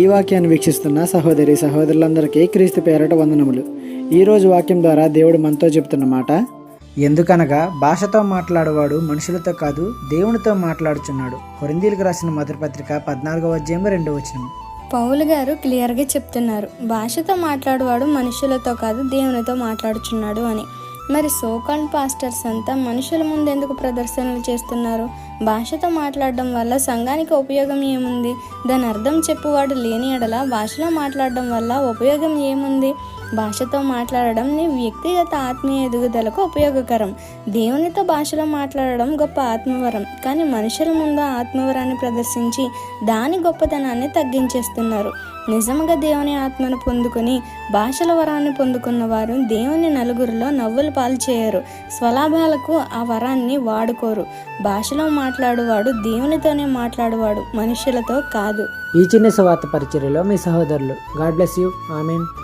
ఈ వాక్యాన్ని వీక్షిస్తున్న సహోదరులందరికీ క్రీస్తు పేరట వందనములు. ఈరోజు వాక్యం ద్వారా దేవుడు మనతో చెప్తున్న మాట, ఎందుకనగా భాషతో మాట్లాడేవాడు మనుషులతో కాదు దేవునితో మాట్లాడుచున్నాడు. కొరింథీయులకు రాసిన మొదటి పత్రిక 14వ అధ్యాయం 2వ వచనం. పౌలు గారు క్లియర్గా చెప్తున్నారు, భాషతో మాట్లాడేవాడు మనుషులతో కాదు దేవునితో మాట్లాడుచున్నాడు అని. మరి సోకాల్డ్ పాస్టర్స్ అంతా మనుషుల ముందు ఎందుకు ప్రదర్శనలు చేస్తున్నారు? భాషతో మాట్లాడడం వల్ల సంఘానికి ఉపయోగం ఏముంది? దాని అర్థం చెప్పువాడు లేని ఎడల భాషలో మాట్లాడడం వల్ల ఉపయోగం ఏముంది? భాషతో మాట్లాడడం నీ వ్యక్తిగత ఆత్మీయ ఎదుగుదలకు ఉపయోగకరం. దేవునితో భాషలో మాట్లాడడం గొప్ప ఆత్మవరం. కానీ మనుషుల ముందు ఆత్మవరాన్ని ప్రదర్శించి దాని గొప్పతనాన్ని తగ్గించేస్తున్నారు. నిజంగా దేవుని ఆత్మను పొందుకొని భాషల వరాన్ని పొందుకున్న వారు దేవుని నలుగురిలో నవ్వులు పాలు చేయరు, స్వలాభాలకు ఆ వరాన్ని వాడుకోరు. భాషలో మాట్లాడువాడు దేవునితోనే మాట్లాడువాడు, మనుషులతో కాదు. ఈ చిన్న సువార్త పరిచర్యలో మీ సహోదరులు. God bless you. ఆమేన్.